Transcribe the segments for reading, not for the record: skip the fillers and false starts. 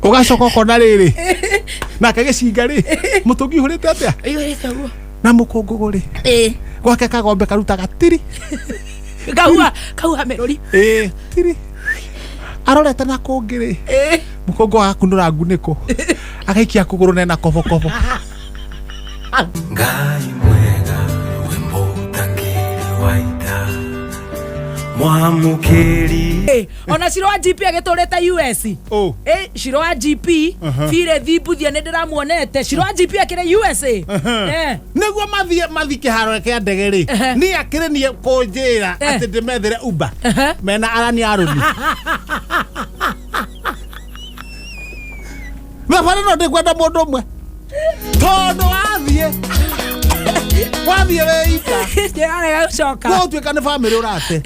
Ugacoka kona riri. Na kagicinga ri. Mutungi hurite atia? Ihurite guo. Na mukungugu ri. Gwake kagombe karuta gatiri. Kaua merori. Tiri. Arorete na kungiri. Mukongo akunura nguniko. Agaikia kuguru nena kobo. Ngai mwega wimbo tangiri waita. Mwamukiri. Ona Shiro wa GP agiturite US. Shiro wa GP fire thibuthia ni ndiramuonete. Shiro wa GP akire USA. Niguo mathi kiharo kia ndege ri. Ni akire ni kunjira ati ndimethere Uber. Mena arani aruni. Bafana no ndikwenda mundu umwe. Tondo wathie we ita. Ndirarega gucoka. Ko tuika ni family urate.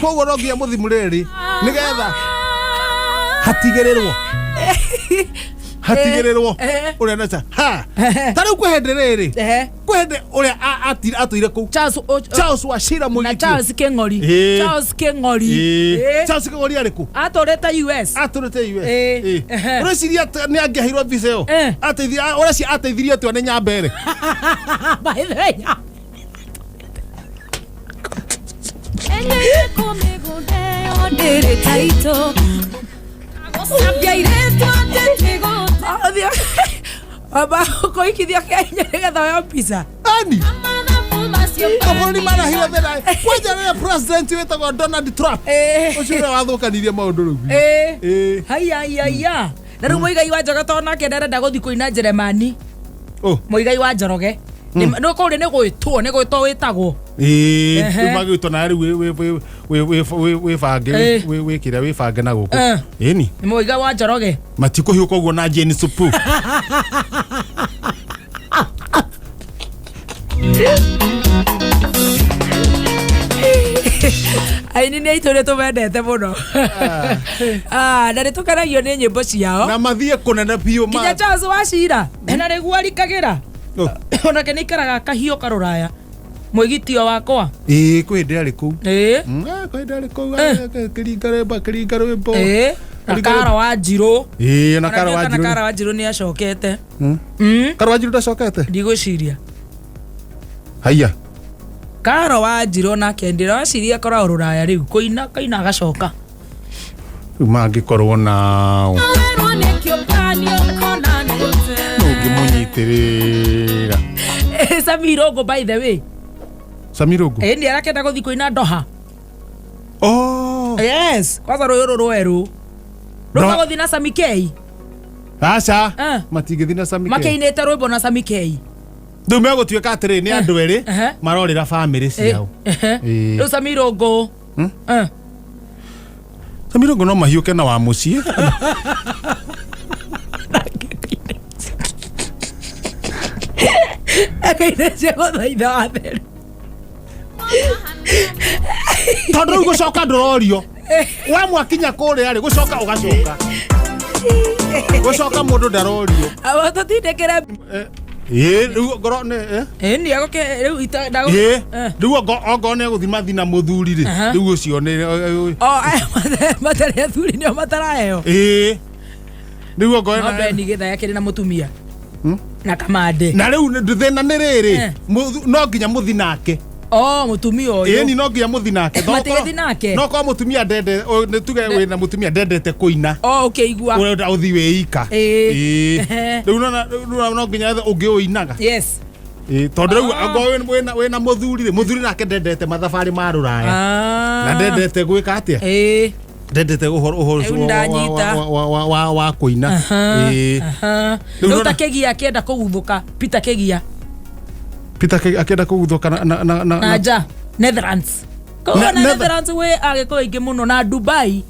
Koguo no ngia muthimuriri nigetha hatigirirwo urena cha tari kwehenderere kwende uria atire ku Charles washira mu na Charles Keng'ori ariku atoreta US ureciria ni angiahirwo visa yo ateithia ureci ateithirie tu ne nyambere baithenya ondere kaito Aba koikithia Kenya nigetha yo pizza. Ani? Kaboni mana hiwa thera. Kwaja na president wetagwo Donald Trump. Ucio wathukanirie maundu riu. Haya. Na riu muigai wa Njoroge tona kendera ndaguthi kuina Jeremani. Muigai wa Njoroge. No kuri ni gwitwo witagwo. Magwitwo na riu we fange we kira we fange na guku. Ni muigai wa Njoroge. Matikuhiuka uguo na Jane Supu. Aini ni aitore tumendete muno. Na ritukanagio ni nyimbo ciao. Na mathie kunene biu ma. Kinya Charles washira. Na riguo rikagira. Ona ke nikaraga kahio karuraya. Mwigitio wakwa. Kwende ari ku. Kwende ari ku. Kiringare rwimbo. Nakara wa Njiro. Nakara wa Njiro ni acokete. Kara wa Njiro ndacokete. Ndigwiciria. Haya. Kara wa Njiro na kendira waciria kora ururaya riu kuina kaina agacoka. Mangikorwo nao. Munyitirira. Samirogo by the way. Samirogo. Ndi arakenda guthi kuina Doha. Yes, kwanza royo rweru. Roba guthi na Samikei. Acha. Matigithi na Samikei. Makeinete rwimbo na Samikei. Ndu megutuika atiri ni andu eri marorira family ciao. Ru Samirogo. Samirogo no mahiuke na wa mucie. Akainece guthaitha wa mbere. Tondu gucoka ndurorio. Wa mwakinya kuria ri gucoka ugacoka. Gucoka mundu ndarorio. Aba tutindekera riu ngoro ne ndi agoke riu ita ndago riu ongo ne guthima thina muthuri ri riu ucio ne matari athuri ni mataraheo riu ongo na Beni githa yake na mutumia na Kamande na riu thina ni riri no nginya muthinake mutumia uyu ni no nginya muthinake no ko mutumia ndende ni tuge we na mutumia ndendete kuina okay igua urenda uthi we ika riu no nginya ungi uinaga yes tondu riu ongo we na muthuri nake ndendete mathabari ma ruraya na ndendete gwika atia ndendete uhoro wa kuina riu takegia akienda kuguthuka Peter Kegia akenda kuguthuka na ja Netherlands Kwa Netherlands we agiko ingi muno na Dubai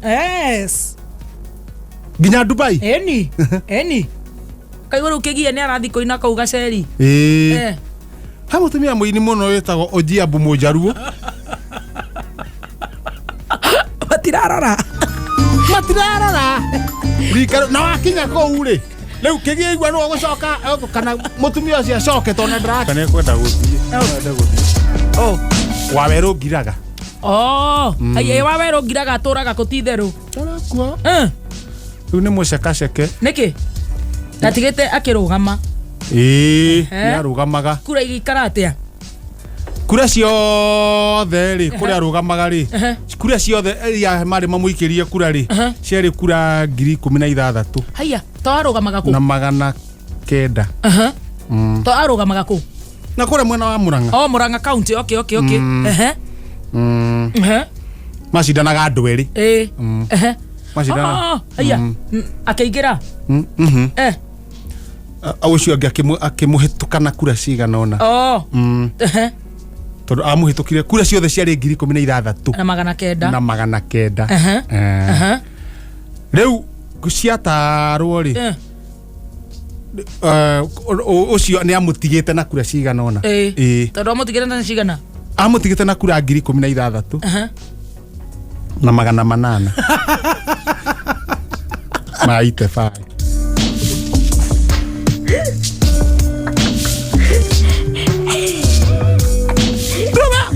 yes ginya Dubai eni kaiguru ukigia ni arathi kuina kau gaceri ha mutumia muini muno wetagwo Ojiambu Mujaruo matirarara rikaro na wakinya kou ri riu kigia igwa no gucoka kana mutumia ucio acoke tona ndra kana kwenda guthie waweru ngiraga aye waweru ngiraga aturaga kutitheru tarakua Riu ni mucekaceke. Niki? Natigite akirugama. Arugamaga. Kura igikara atia? Kura ciothe ri kuria arugamaga ri. Kura ciothe ya mari mamuikirie kura ri. Ciari kura 16,000. Haya, to arugamaga ku. Na 900. To arugamaga ku. Na kura mwena wa Murang'a. Oh, Murang'a county. Okay. Macindanaga andu eri. Macindana. Haya. Akeigira. Ucio angi akimuhitukana kura cigana ona. Tondu amuhitukire kura ciothe ciari 16,000. Na 900. Riu guciatarwo ri. Ucio ni amutigite na kura cigana ona. Tondu amutigite na cigana. Amutigite na kura 16,000. Na 800. Maite fai.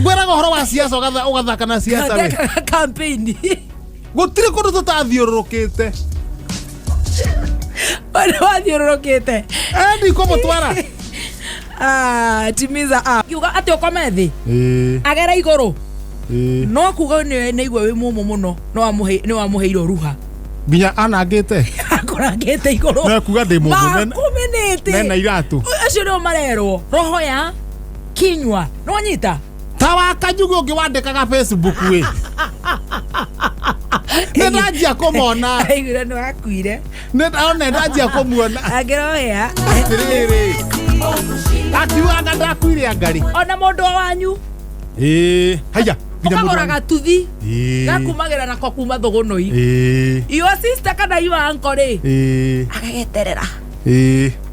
Gwera gohoro wa siasa ugathaka na siasa we. Campaign. Gutire kundu tutathiururukite. Bado wathiururukite. Ndi komo twara. Timiza kiuga ati ukomethi. Agera iguru. No kuga ni igwe wi mumu muno no wamuheiro ruha. Binya anangite. Akorangite iguru. Na kuga ndi mumu kumenete. Nena iratu. Acio no marero. Roho ya Kinywa. No nyita. Tawa kajugo ngiwandikaga Facebook we. Nenajia kumona. Aigura no akuire. Nenajia kumuona. Ageroya. Riri. Akiwaga ndakuire ngari. Ona mundu wanyu. Haya. Ukagora gatuthi. Gakumagira nako kuma thogonoi. Your sister kana your uncle ri. Agageterera.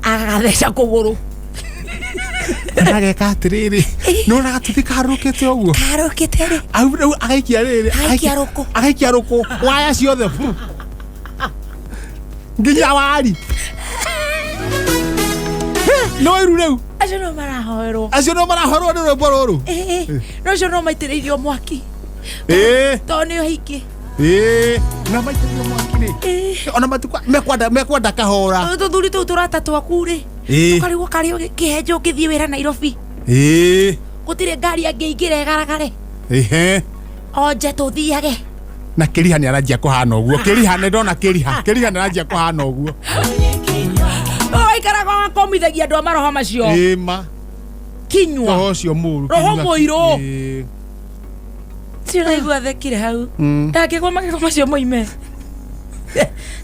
Agatheca kuguru. Ageka atiriri. Nona gatuthi karukite uguo. Karukite ri. Au agaikia riri. Agaikia ruku. Waya ciothe. Nginya wari. No iru riu. Acio no marahoerwo ni rwimbo ruru. No cio no maitiriirio mwaki. To ni uhiki. Na maitiriirio mwaki ni. Ona matukwa mekwenda kahora. Tuthuri tu turata twaku ri. Tukarigwo kario Kihenjo ngithie wira Nairobi. Gutire ngari angiingira egaragare. Onje tuthiage. Na kiriha ni aranjia kuhana uguo. Kiriha ni ndona kiriha. Kiriha ni aranjia kuhana uguo. Ikara kwa komithagia andu amaroho macio. Ma. Kinywa. Roho cio muru. Roho muiro. Tira igua thekire hau. Ndakigwa magego macio moime.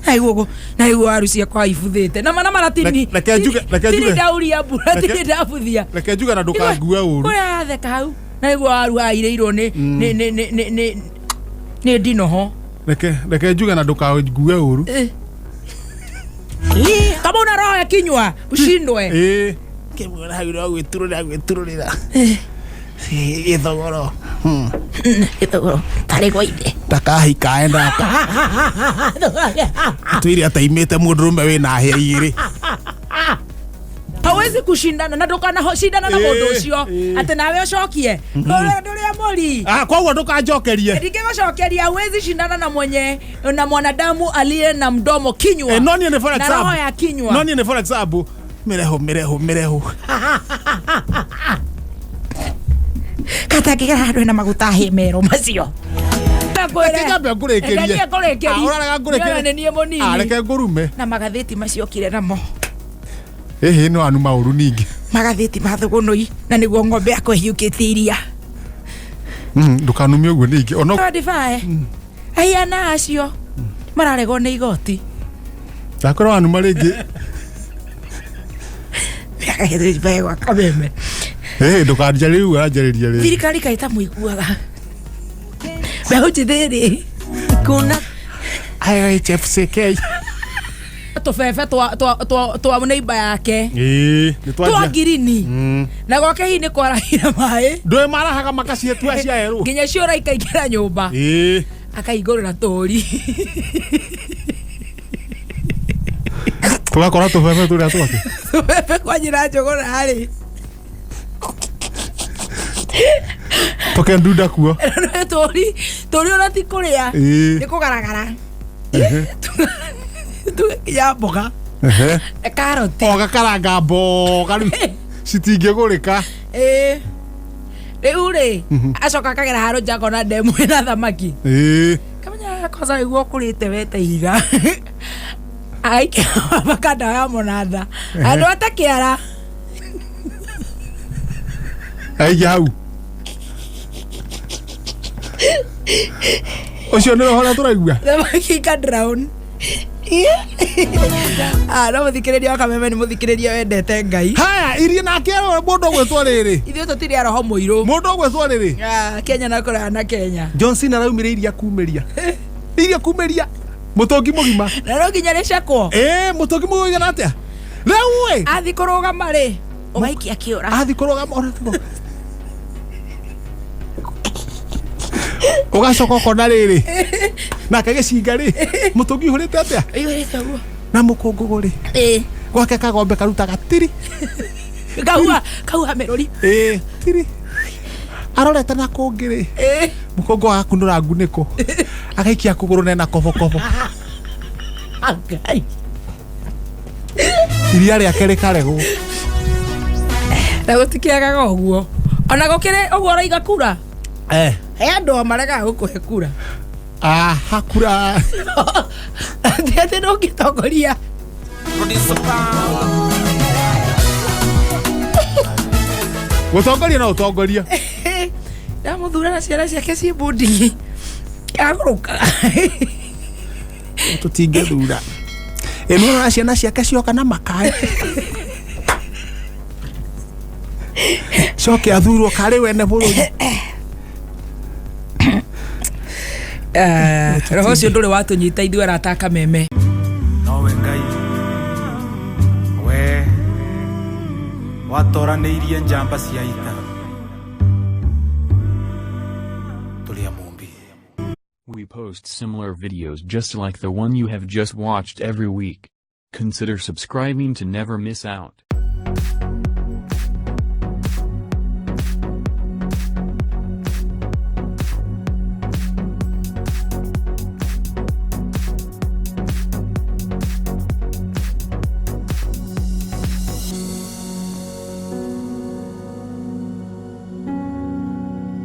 Aiguo na igua arucia kwa ibuthite. Na mana maratini. Reke njuge. Tiri dauria mbura tiri ndabuthia. Reke njuge na ndukangue uru. Kuria theka hau. Na igua aru aireirwo ni ndinoho. Reke njuge na ndukangue uru. Kama una roho ya Kinywa ushindwe. Kimwona hagiro gwitururira. Ithogoro. Ithogoro. Dakuìte. Takahika enda. Tuiri ataimete mundurume wina hia igiri. Hawezi kushindana na ndukana shindana na mundu ucio ati nawe ucokie. Nduria muri. Kwa hiyo ndukanjokerie. Ndingegocokeria hawezi shindana na mwanadamu aliye na mdomo Kinywa. No ni for example. Na roho ya Kinywa. No ni for example. Mireho. Katagira andu na maguta hemero macio. Ngamba ngurekerie. Uraraga ngurekerie. Ni nie munini. Reke ngurume. Na magatheti macio kire namo. No anu mauru ningi. Magatheti mathugunoi na niguo ng'ombe yakwa hiukitie iria. Ndukanumie uguo ningi. Ono. Ndifae. Ayana acio. Mararego ni igoti. Takoro anu maringi. Magatheti bae kameme. Ndukanjaririe uguo anjaririe ri. Thirikari kaita muiguaga. Behutithiri. Kuna IHFCK. Tufefe twa neighbor yake. Twa girini. Na gwake hi ni kwarahira mai. Ndwe marahaga makacie tu acia eru. Nginya ciora ikaingĩra nyũmba. Akaigũrĩra tũri. Tugakora tũbebe tũrĩa twake. Tũbebe kwa njĩra njũgũra rĩ. Tũkenduda kuo. Tũri ona ti kũrĩa. Nĩ kũgaragara. tu ya mboga karoti gakaranga mboga citingĩgũrĩka rĩu rĩ acoka akagera harũ njako na ndemu na thamaki kamenya kosa iguo kũrĩte wete iga aikia makanda ya monatha andũ atakĩara aikia hau ũcio nĩ roho ũrĩa tũraigua thamaki ka drown no mũthikĩrĩria wa Kameme nĩ mũthikĩrĩria wendete Ngai. Haya irie nake mũndũ ũgwĩtwo rĩrĩ ithuĩ tũtirĩ roho mũirũ mũndũ ũgwĩtwo rĩrĩ Kenya na kũraya na Kenya John Cena araumire iria kumĩria mũtũngi mũgima na no nginya rĩcakwo mũtũngi mũgima atĩa rĩu athi kũrũgama rĩ ũgaikia kĩũra athi kũrũgama ugacoka ukona rĩrĩ nake gĩcinga rĩ mũtũngi ihũrĩte atĩa ihũrĩte ũguo na mũkũngũgũ rĩ gwake kagombe karutaga tiri kaua merori tiri arorete na kũngĩ rĩ mũkũngũ agakunũra ngunĩko agaikia kũgũrũ nena kobokobo iria rĩake rĩkaregwo na gũtikĩagaga ũguo ona gũkĩrĩ ũguo ũraiga kura andũ marega gũkũhe kura hakura atĩ ndũngĩtongoria gũtongoria na ũtongoria ndamũthura na ciana ciake ciĩ mbũndi agũrũkaga tũtingĩthura ĩno na ciana ciake cioka na makaĩ coke athurwo karĩ wene bũrũri roho ũcio ndũrĩ watũnyita ithuĩ arata Kameme nowe Ngai we watoranĩirie njamba cia ita tũrĩa mũmbi. We post similar videos just like the one you have just watched every week. Consider subscribing to never miss out.